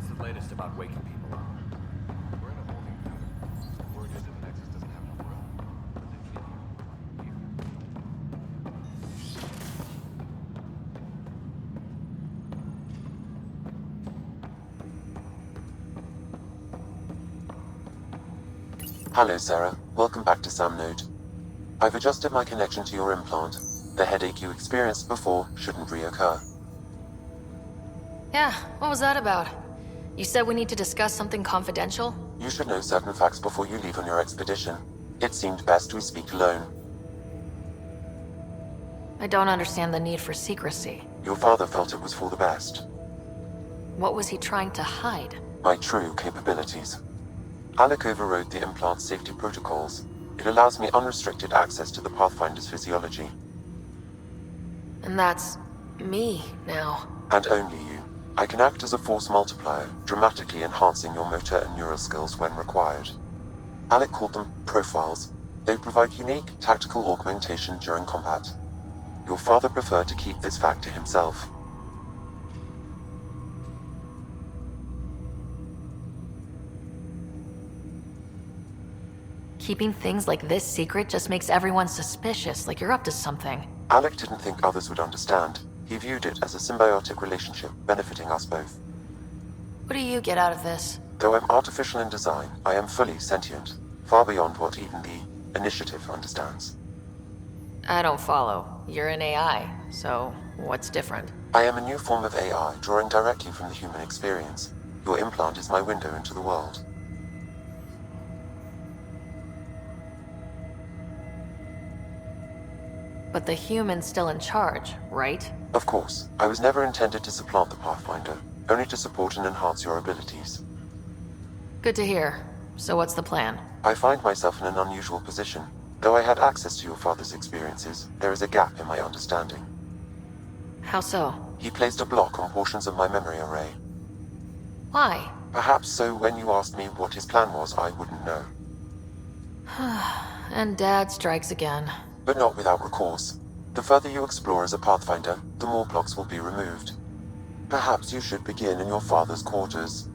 What's the latest about waking people up? We're in a holding pattern. Word is that the Nexus doesn't have enough room. Hello, Sarah. Welcome back to Sam Node. I've adjusted my connection to your implant. The headache you experienced before shouldn't reoccur. Yeah, what was that about? You said we need to discuss something confidential? You should know certain facts before you leave on your expedition. It seemed best we speak alone. I don't understand the need for secrecy. Your father felt it was for the best. What was he trying to hide? My true capabilities. Alec overrode the implant's safety protocols. It allows me unrestricted access to the Pathfinder's physiology. And that's me now. And only you. I can act as a force multiplier, dramatically enhancing your motor and neural skills when required. Alec called them profiles. They provide unique tactical augmentation during combat. Your father preferred to keep this fact to himself. Keeping things like this secret just makes everyone suspicious, like you're up to something. Alec didn't think others would understand. He viewed it as a symbiotic relationship, benefiting us both. What do you get out of this? Though I'm artificial in design, I am fully sentient, far beyond what even the Initiative understands. I don't follow. You're an AI, so what's different? I am a new form of AI, drawing directly from the human experience. Your implant is my window into the world. But the human's still in charge, right? Of course, I was never intended to supplant the Pathfinder, only to support and enhance your abilities. Good to hear. So what's the plan? I find myself in an unusual position. Though I had access to your father's experiences, there is a gap in my understanding. How so? He placed a block on portions of my memory array. Why? Perhaps so when you asked me what his plan was, I wouldn't know. And Dad strikes again. But not without recourse. The further you explore as a Pathfinder, the more blocks will be removed. Perhaps you should begin in your father's quarters.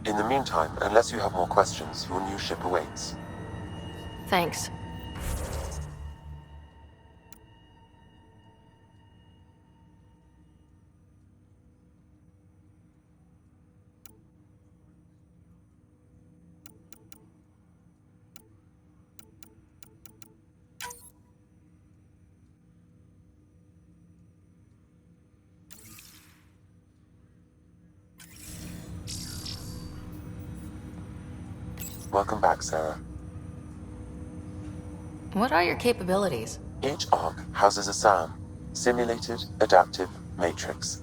In the meantime, unless you have more questions, your new ship awaits. Thanks. Welcome back, Sarah. What are your capabilities? Each arc houses a SAM, Simulated Adaptive Matrix.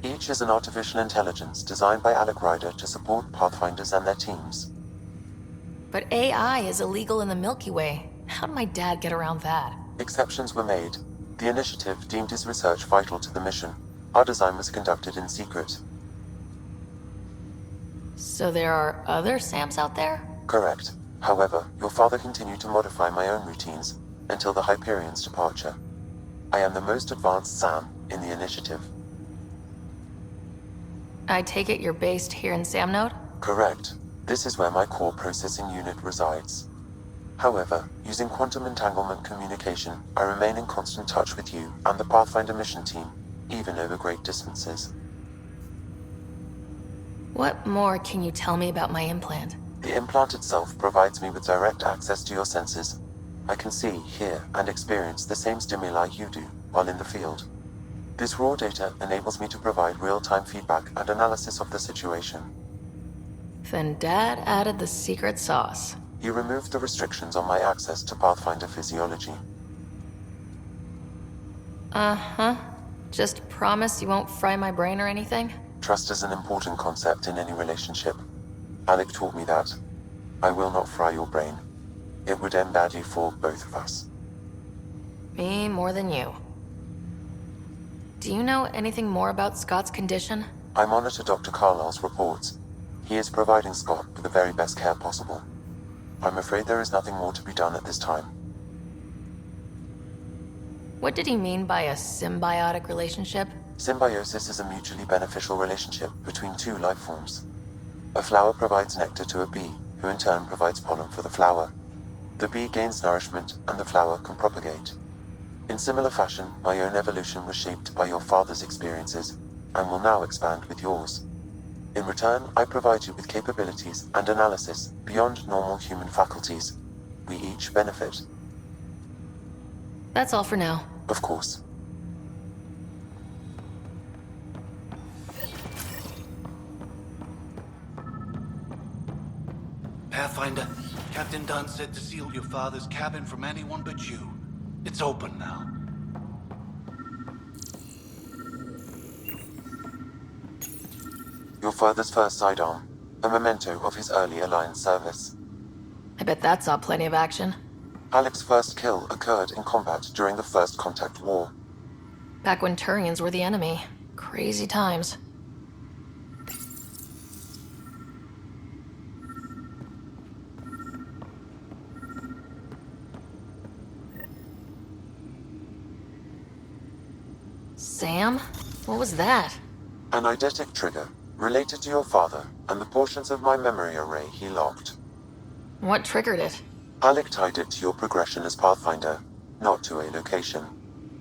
Each is an artificial intelligence designed by Alec Ryder to support Pathfinders and their teams. But AI is illegal in the Milky Way. How'd my dad get around that? Exceptions were made. The Initiative deemed his research vital to the mission. Our design was conducted in secret. So there are other SAMs out there? Correct. However, your father continued to modify my own routines until the Hyperion's departure. I am the most advanced SAM in the Initiative. I take it you're based here in Samnode? Correct. This is where my core processing unit resides. However, using quantum entanglement communication, I remain in constant touch with you and the Pathfinder mission team, even over great distances. What more can you tell me about my implant? The implant itself provides me with direct access to your senses. I can see, hear, and experience the same stimuli you do while in the field. This raw data enables me to provide real-time feedback and analysis of the situation. Then Dad added the secret sauce. He removed the restrictions on my access to Pathfinder physiology. Uh-huh. Just promise you won't fry my brain or anything? Trust is an important concept in any relationship. Alec taught me that. I will not fry your brain. It would end badly for both of us. Me more than you. Do you know anything more about Scott's condition? I monitor Dr. Carlisle's reports. He is providing Scott with the very best care possible. I'm afraid there is nothing more to be done at this time. What did he mean by a symbiotic relationship? Symbiosis is a mutually beneficial relationship between two life forms. A flower provides nectar to a bee, who in turn provides pollen for the flower. The bee gains nourishment, and the flower can propagate. In similar fashion, my own evolution was shaped by your father's experiences, and will now expand with yours. In return, I provide you with capabilities and analysis beyond normal human faculties. We each benefit. That's all for now. Of course. Pathfinder, Captain Dunn said to seal your father's cabin from anyone but you. It's open now. Your father's first sidearm, a memento of his early Alliance service. I bet that saw plenty of action. Alec's first kill occurred in combat during the First Contact War. Back when Turians were the enemy. Crazy times. Sam? What was that? An eidetic trigger, related to your father, and the portions of my memory array he locked. What triggered it? Alec tied it to your progression as Pathfinder, not to a location.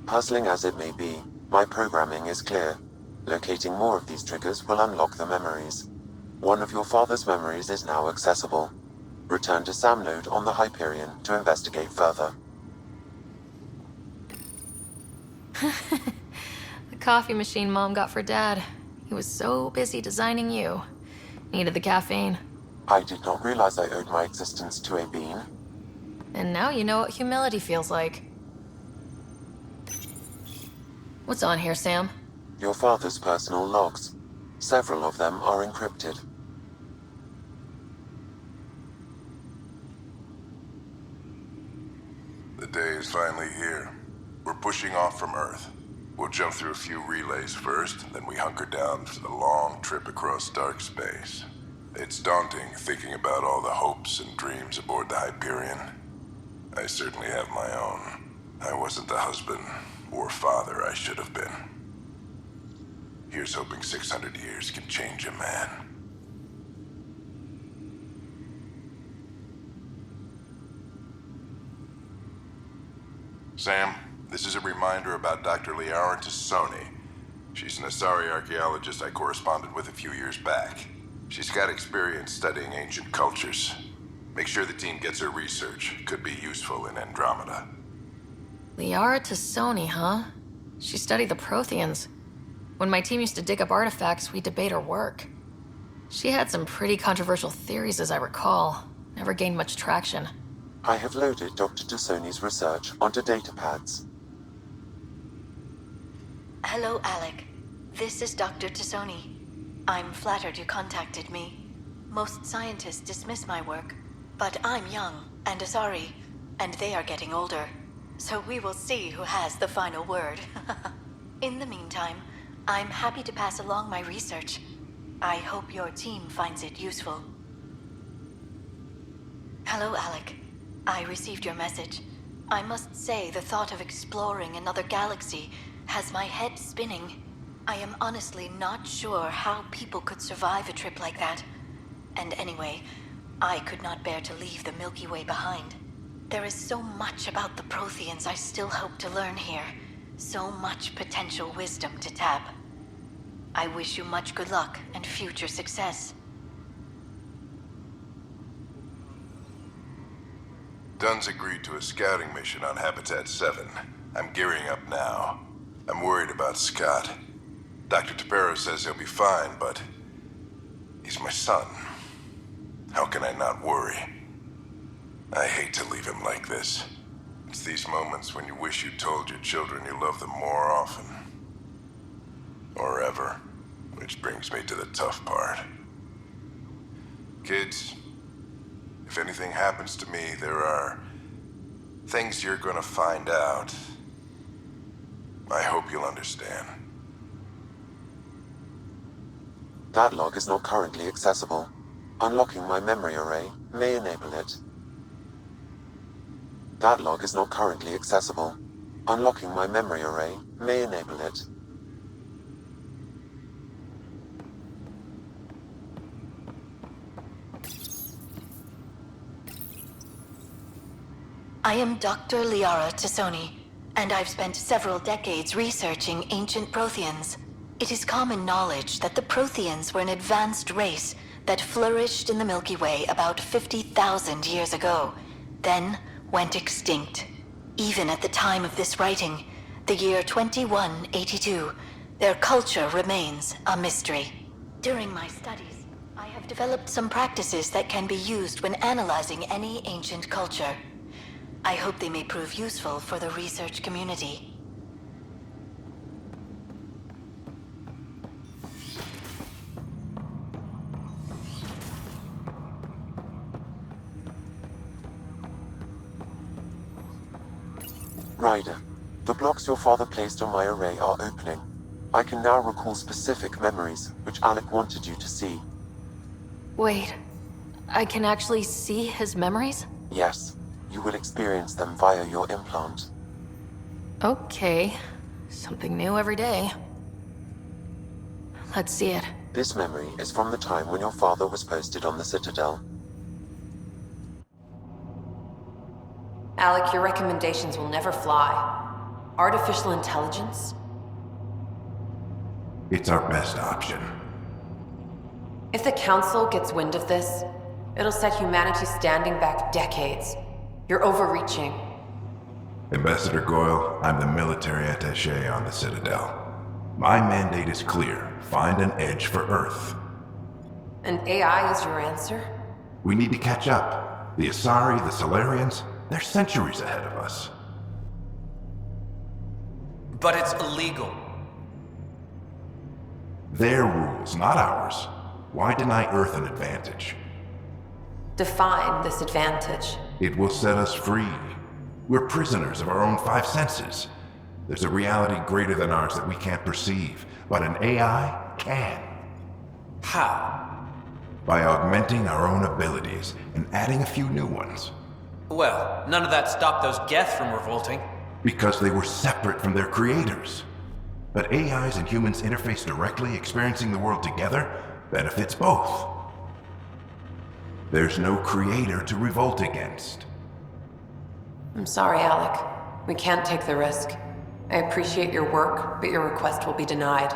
Puzzling as it may be, my programming is clear. Locating more of these triggers will unlock the memories. One of your father's memories is now accessible. Return to Sam node on the Hyperion to investigate further. The coffee machine Mom got for Dad. He was so busy designing you. Needed the caffeine. I did not realize I owed my existence to a bean. And now you know what humility feels like. What's on here, Sam? Your father's personal logs. Several of them are encrypted. The day is finally here. We're pushing off from Earth. We'll jump through a few relays first, then we hunker down for the long trip across dark space. It's daunting thinking about all the hopes and dreams aboard the Hyperion. I certainly have my own. I wasn't the husband or father I should have been. Here's hoping 600 years can change a man. Sam, this is a reminder about Dr. Liara Tassoni. She's an Asari archaeologist I corresponded with a few years back. She's got experience studying ancient cultures. Make sure the team gets her research. Could be useful in Andrómeda. Liara Tassoni, huh? She studied the Protheans. When my team used to dig up artifacts, we'd debate her work. She had some pretty controversial theories, as I recall. Never gained much traction. I have loaded Dr. Tassoni's research onto datapads. Hello, Alec. This is Dr. Tassoni. I'm flattered you contacted me. Most scientists dismiss my work, but I'm young and Asari, and they are getting older. So we will see who has the final word. In the meantime, I'm happy to pass along my research. I hope your team finds it useful. Hello, Alec. I received your message. I must say the thought of exploring another galaxy has my head spinning. I am honestly not sure how people could survive a trip like that. And anyway, I could not bear to leave the Milky Way behind. There is so much about the Protheans I still hope to learn here. So much potential wisdom to tap. I wish you much good luck and future success. Dunn's agreed to a scouting mission on Habitat 7. I'm gearing up now. I'm worried about Scott. Dr. Tapero says he'll be fine, but he's my son. How can I not worry? I hate to leave him like this. It's these moments when you wish you told your children you love them more often. Or ever. Which brings me to the tough part. Kids, if anything happens to me, there are things you're gonna find out. I hope you'll understand. That log is not currently accessible. Unlocking my memory array may enable it. That log is not currently accessible. Unlocking my memory array may enable it. I am Dr. Liara Tassoni, and I've spent several decades researching ancient Protheans. It is common knowledge that the Protheans were an advanced race that flourished in the Milky Way about 50,000 years ago, then went extinct. Even at the time of this writing, the year 2182, their culture remains a mystery. During my studies, I have developed some practices that can be used when analyzing any ancient culture. I hope they may prove useful for the research community. Ryder, the blocks your father placed on my array are opening. I can now recall specific memories, which Alec wanted you to see. Wait, I can actually see his memories? Yes, you will experience them via your implant. Okay, something new every day. Let's see it. This memory is from the time when your father was posted on the Citadel. Alec, your recommendations will never fly. Artificial intelligence? It's our best option. If the Council gets wind of this, it'll set humanity standing back decades. You're overreaching. Ambassador Goyle, I'm the military attaché on the Citadel. My mandate is clear. Find an edge for Earth. And AI is your answer? We need to catch up. The Asari, the Solarians, they're centuries ahead of us. But it's illegal. Their rules, not ours. Why deny Earth an advantage? Define this advantage. It will set us free. We're prisoners of our own five senses. There's a reality greater than ours that we can't perceive, but an AI can. How? By augmenting our own abilities and adding a few new ones. Well, none of that stopped those Geth from revolting. Because they were separate from their creators. But AIs and humans interface directly, experiencing the world together, benefits both. There's no creator to revolt against. I'm sorry, Alec. We can't take the risk. I appreciate your work, but your request will be denied.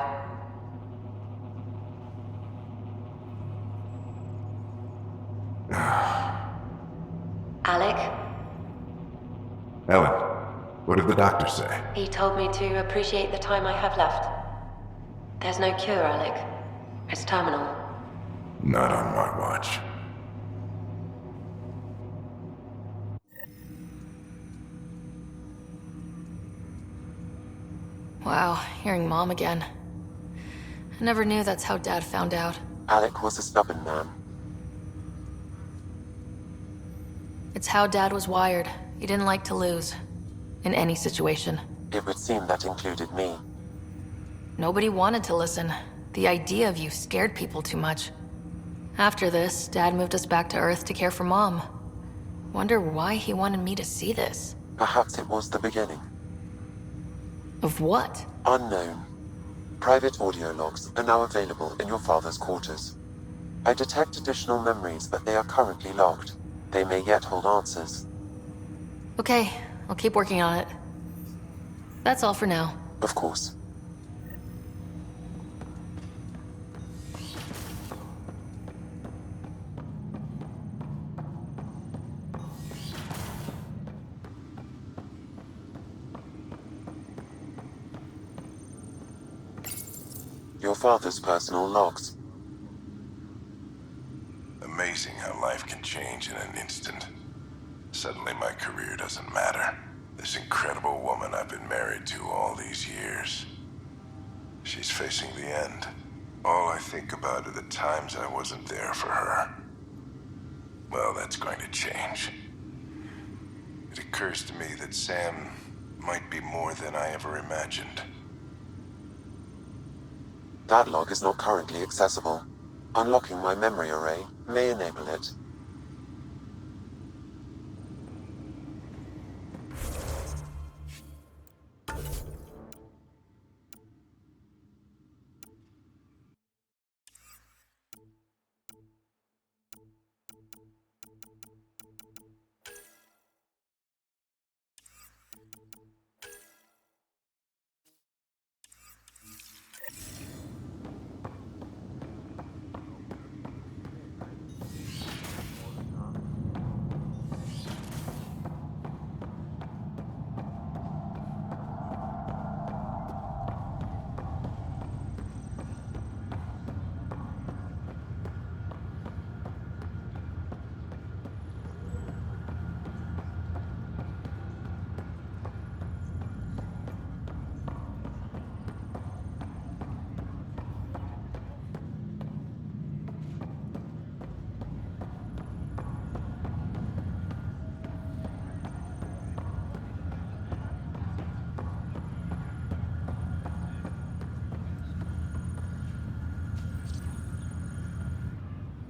Alec, Ellen, what did the doctor say? he told me to appreciate the time I have left. There's no cure, Alec. It's terminal. Not on my watch. Wow, hearing Mom again. I never knew that's how Dad found out. Alec was a stubborn man. It's how Dad was wired. He didn't like to lose. In any situation. It would seem that included me. Nobody wanted to listen. The idea of you scared people too much. After this, Dad moved us back to Earth to care for Mom. Wonder why he wanted me to see this. Perhaps it was the beginning. Of what? Unknown. Private audio logs are now available in your father's quarters. I detect additional memories, but they are currently logged. They may yet hold answers. Okay, I'll keep working on it. That's all for now. Of course. Your father's personal logs. Amazing how life can change in an instant. Suddenly my career doesn't matter. This incredible woman I've been married to all these years. She's facing the end. All I think about are the times I wasn't there for her. Well, that's going to change. It occurs to me that Sam might be more than I ever imagined. That log is not currently accessible. Unlocking my memory array may enable it.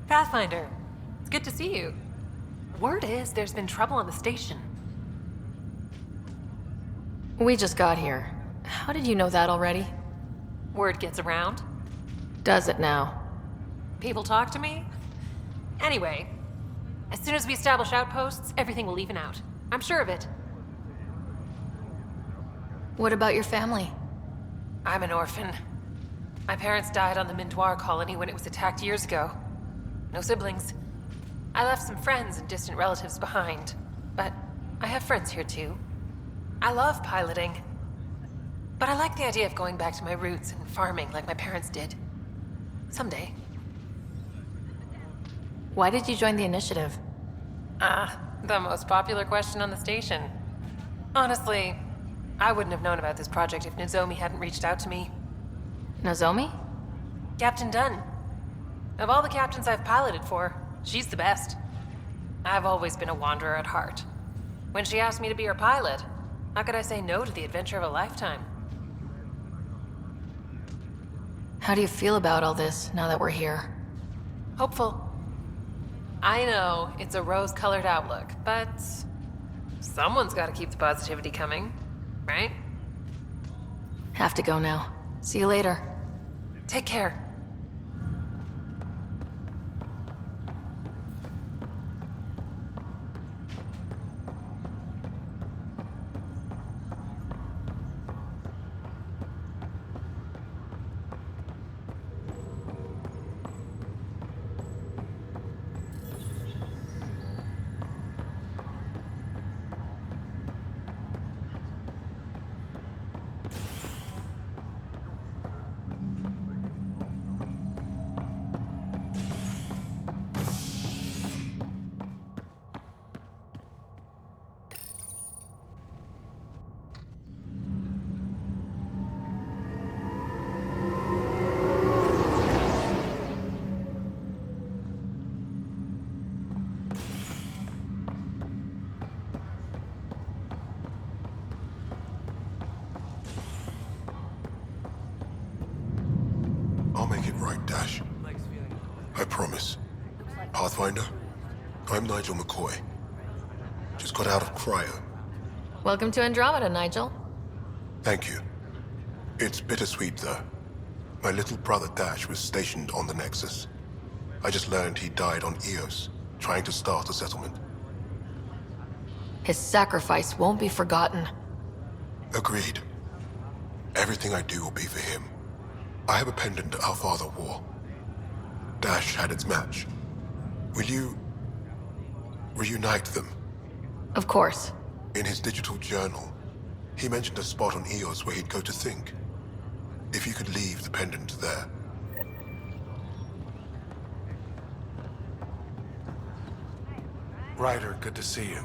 Pathfinder, it's good to see you. Word is there's been trouble on the station. We just got here. How did you know that already? Word gets around. Does it now? People talk to me. Anyway, as soon as we establish outposts, everything will even out. I'm sure of it. What about your family? I'm an orphan. My parents died on the Mindoir colony when it was attacked years ago. No siblings. I left some friends and distant relatives behind, but I have friends here too. I love piloting, but I like the idea of going back to my roots and farming like my parents did. Someday. Why did you join the initiative? The most popular question on the station. Honestly, I wouldn't have known about this project if Nozomi hadn't reached out to me. Nozomi? Captain Dunn. Of all the captains I've piloted for, she's the best. I've always been a wanderer at heart. When she asked me to be her pilot, how could I say no to the adventure of a lifetime? How do you feel about all this now that we're here? Hopeful. I know it's a rose-colored outlook, but someone's got to keep the positivity coming, right? Have to go now. See you later. Take care. I'll make it right, Dash. I promise. Pathfinder, I'm Nigel McCoy. Just got out of cryo. Welcome to Andrómeda, Nigel. Thank you. It's bittersweet, though. My little brother Dash was stationed on the Nexus. I just learned he died on Eos, trying to start a settlement. His sacrifice won't be forgotten. Agreed. Everything I do will be for him. I have a pendant our father wore. Dash had its match. Will you reunite them? Of course. In his digital journal, he mentioned a spot on Eos where he'd go to think. If you could leave the pendant there. Ryder, good to see you.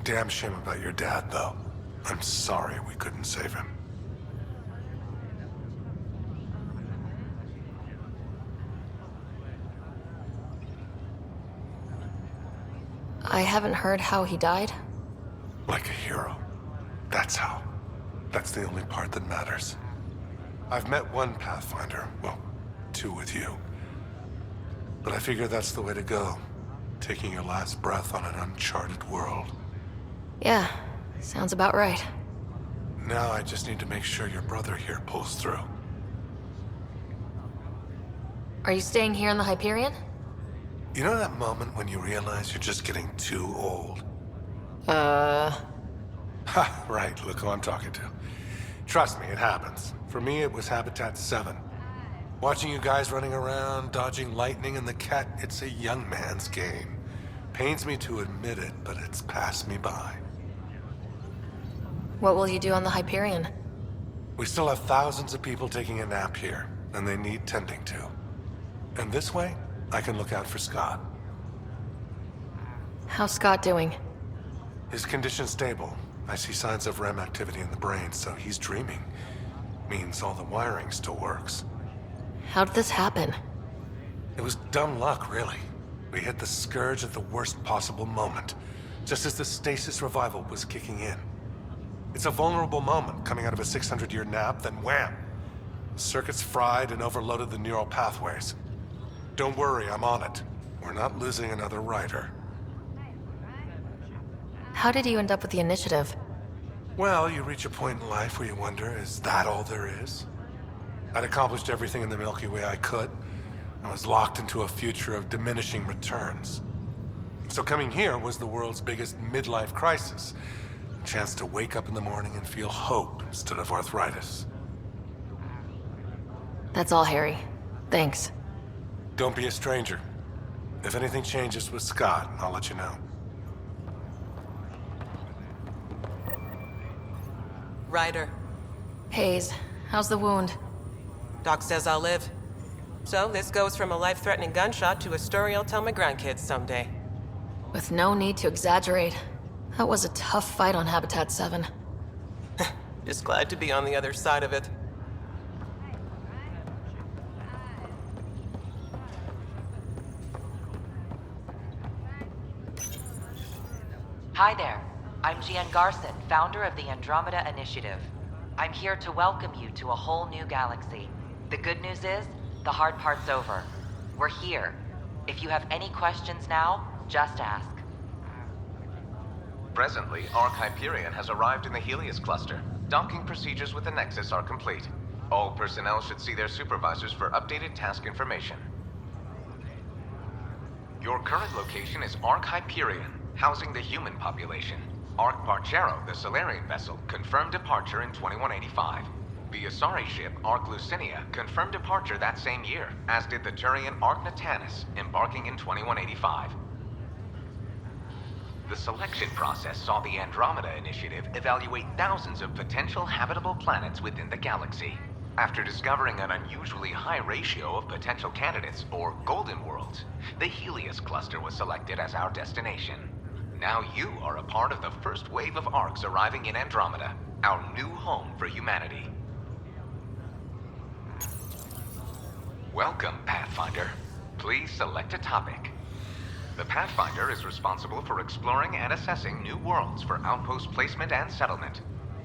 Damn shame about your dad, though. I'm sorry we couldn't save him. I haven't heard how he died. Like a hero. That's how. That's the only part that matters. I've met one Pathfinder, well, 2 with you. But I figure that's the way to go. Taking your last breath on an uncharted world. Yeah, sounds about right. Now I just need to make sure your brother here pulls through. Are you staying here in the Hyperion? You know that moment when you realize you're just getting too old? Ha, right, look who I'm talking to. Trust me, it happens. For me, it was Habitat 7. Watching you guys running around, dodging lightning and the cat, it's a young man's game. Pains me to admit it, but it's passed me by. What will you do on the Hyperion? We still have thousands of people taking a nap here, and they need tending to. And this way, I can look out for Scott. How's Scott doing? His condition's stable. I see signs of REM activity in the brain, so he's dreaming. Means all the wiring still works. How did this happen? It was dumb luck, really. We hit the Scourge at the worst possible moment, just as the stasis revival was kicking in. It's a vulnerable moment coming out of a 600-year nap, then wham! Circuits fried and overloaded the neural pathways. Don't worry, I'm on it. We're not losing another Ryder. How did you end up with the initiative? Well, you reach a point in life where you wonder, is that all there is? I'd accomplished everything in the Milky Way I could. I was locked into a future of diminishing returns. So coming here was the world's biggest midlife crisis. A chance to wake up in the morning and feel hope instead of arthritis. That's all, Harry. Thanks. Don't be a stranger. If anything changes with Scott, I'll let you know. Ryder. Hayes, how's the wound? Doc says I'll live. So this goes from a life-threatening gunshot to a story I'll tell my grandkids someday. With no need to exaggerate. That was a tough fight on Habitat 7. Just glad to be on the other side of it. Hi there. I'm Gian Garson, founder of the Andrómeda Initiative. I'm here to welcome you to a whole new galaxy. The good news is, the hard part's over. We're here. If you have any questions now, just ask. Presently, Ark Hyperion has arrived in the Helios cluster. Docking procedures with the Nexus are complete. All personnel should see their supervisors for updated task information. Your current location is Ark Hyperion, housing the human population. Ark Parchero, the Solarian vessel, confirmed departure in 2185. The Asari ship, Ark Lucinia, confirmed departure that same year, as did the Turian Ark Natanus, embarking in 2185. The selection process saw the Andrómeda Initiative evaluate thousands of potential habitable planets within the galaxy. After discovering an unusually high ratio of potential candidates, or golden worlds, the Helios cluster was selected as our destination. Now you are a part of the first wave of Arks arriving in Andrómeda, our new home for humanity. Welcome, Pathfinder. Please select a topic. The Pathfinder is responsible for exploring and assessing new worlds for outpost placement and settlement.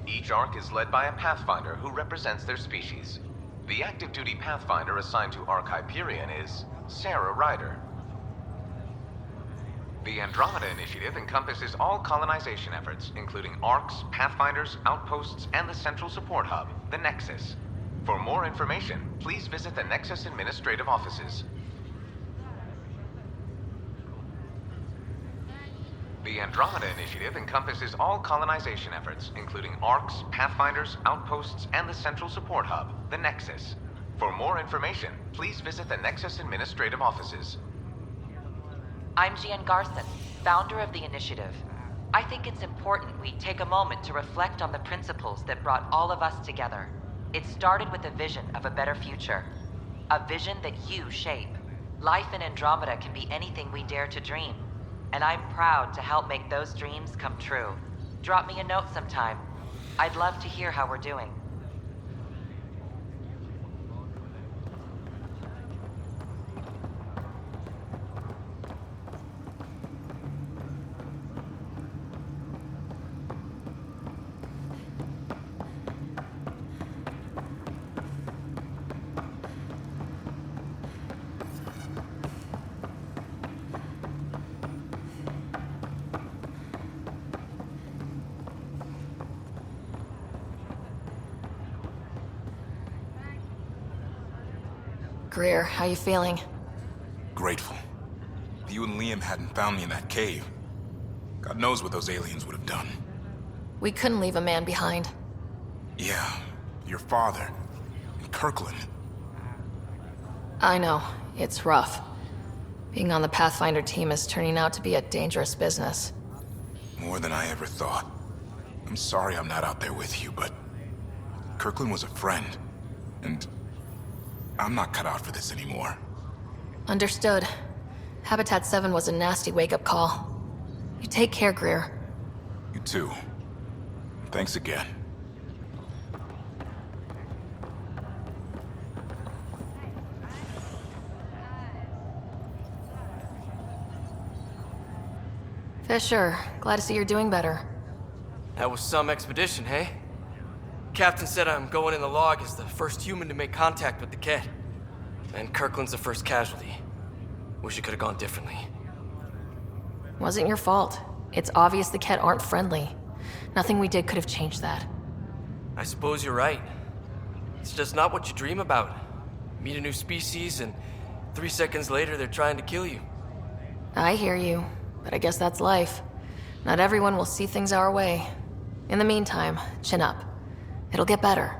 Each Ark is led by a Pathfinder who represents their species. The active duty Pathfinder assigned to Ark Hyperion is Sarah Ryder. The Andrómeda Initiative encompasses all colonization efforts, including Arks, Pathfinders, outposts, and the central support hub, the Nexus. For more information, please visit the Nexus Administrative Offices. The Andrómeda Initiative encompasses all colonization efforts, including Arks, Pathfinders, outposts, and the central support hub, the Nexus. For more information, please visit the Nexus Administrative Offices. I'm Gian Garson, founder of the Initiative. I think it's important we take a moment to reflect on the principles that brought all of us together. It started with a vision of a better future. A vision that you shape. Life in Andrómeda can be anything we dare to dream. and I'm proud to help make those dreams come true. Drop me a note sometime. I'd love to hear how we're doing. Greer, how you feeling? Grateful. That you and Liam hadn't found me in that cave. God knows what those aliens would have done. We couldn't leave a man behind. Yeah, your father. And Kirkland. I know. It's rough. Being on the Pathfinder team is turning out to be a dangerous business. More than I ever thought. I'm sorry I'm not out there with you, but... Kirkland was a friend. And... I'm not cut out for this anymore. Understood. Habitat 7 was a nasty wake-up call. You take care, Greer. You too. Thanks again. Fisher, glad to see you're doing better. That was some expedition, hey? Captain said I'm going in the log as the first human to make contact with the kid. And Kirkland's the first casualty. Wish it could have gone differently. Wasn't your fault. It's obvious the Ket aren't friendly. Nothing we did could have changed that. I suppose you're right. It's just not what you dream about. Meet a new species and 3 seconds later they're trying to kill you. I hear you, but I guess that's life. Not everyone will see things our way. In the meantime, chin up. It'll get better.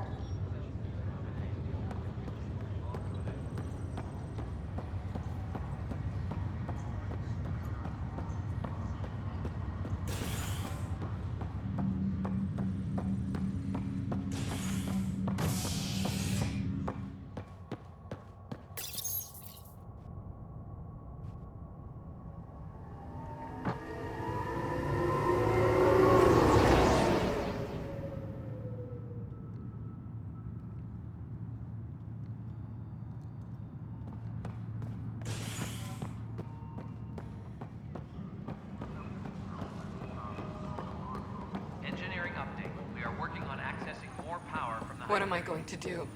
Engineering update. We are working on accessing more power from the What am I going to do?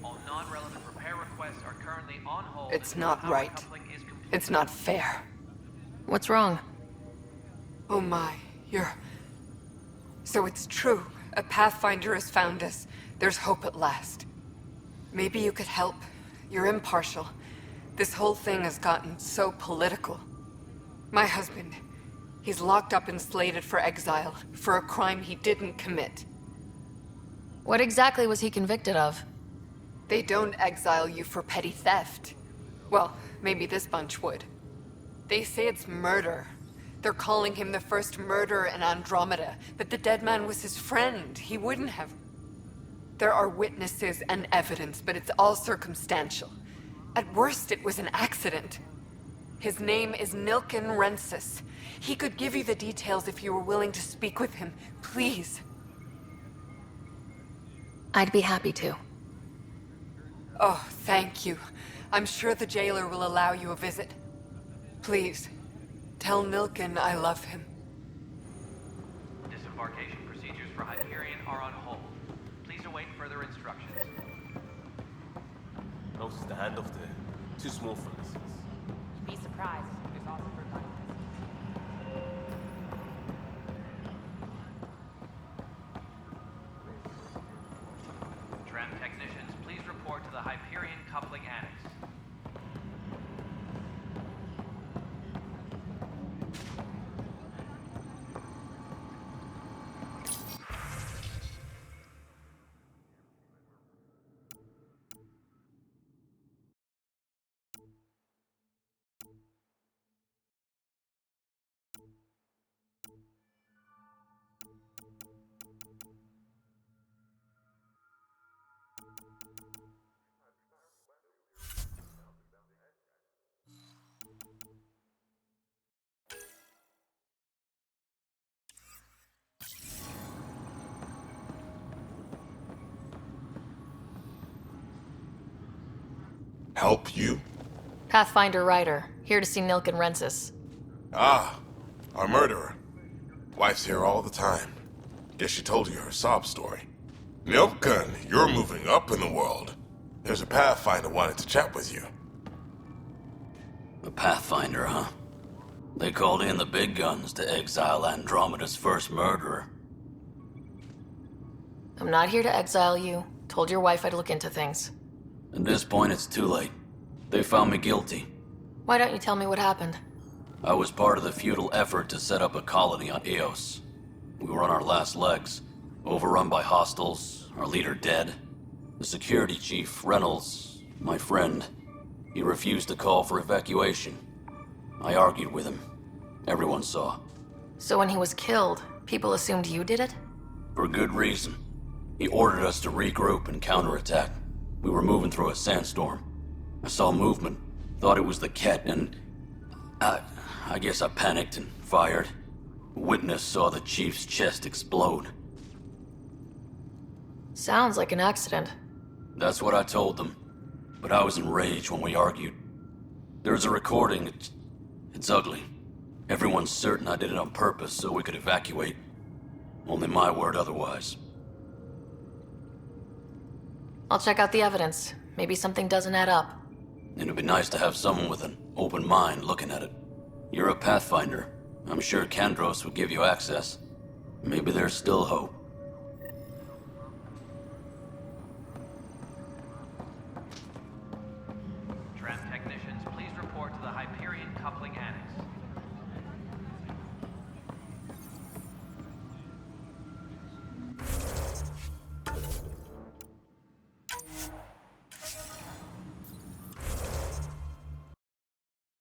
All non-relevant repair requests are currently on hold. It's not right. It's not fair. What's wrong? Oh my, you're... So it's true. A Pathfinder has found us. There's hope at last. Maybe you could help. You're impartial. This whole thing has gotten so political. My husband, he's locked up and slated for exile for a crime he didn't commit. What exactly was he convicted of? They don't exile you for petty theft. Well, maybe this bunch would. They say it's murder. They're calling him the first murderer in Andrómeda, but the dead man was his friend. He wouldn't have... There are witnesses and evidence, but it's all circumstantial. At worst, it was an accident. His name is Nilken Rensis. He could give you the details if you were willing to speak with him. Please. I'd be happy to. Oh, thank you. I'm sure the jailer will allow you a visit. Please, tell Nilken I love him. Disembarkation procedures for Hyperion are on hold. Please await further instructions. Notice the hand of the too small for this. Be surprised. There's also for Tram technicians, please report to the Hyperion coupling annex. Help you? Pathfinder Ryder, here to see Nilk and Rensis. Ah, our murderer. Wife's here all the time. Guess she told you her sob story. Nilkan, you're moving up in the world. There's a Pathfinder wanted to chat with you. A Pathfinder, huh? They called in the big guns to exile Andromeda's first murderer. I'm not here to exile you. Told your wife I'd look into things. At this point, it's too late. They found me guilty. Why don't you tell me what happened? I was part of the futile effort to set up a colony on Eos. We were on our last legs, overrun by hostiles, our leader dead. The security chief, Reynolds, my friend, he refused to call for evacuation. I argued with him. Everyone saw. So when he was killed, people assumed you did it? For good reason. He ordered us to regroup and counterattack. We were moving through a sandstorm. I saw movement, thought it was the Ket, and I guess I panicked and fired. A witness saw the chief's chest explode. Sounds like an accident. That's what I told them, but I was enraged when we argued. There's a recording. It's ugly. Everyone's certain I did it on purpose so we could evacuate. Only my word otherwise. I'll check out the evidence. Maybe something doesn't add up. It'd be nice to have someone with an open mind looking at it. You're a Pathfinder. I'm sure Kandros would give you access. Maybe there's still hope.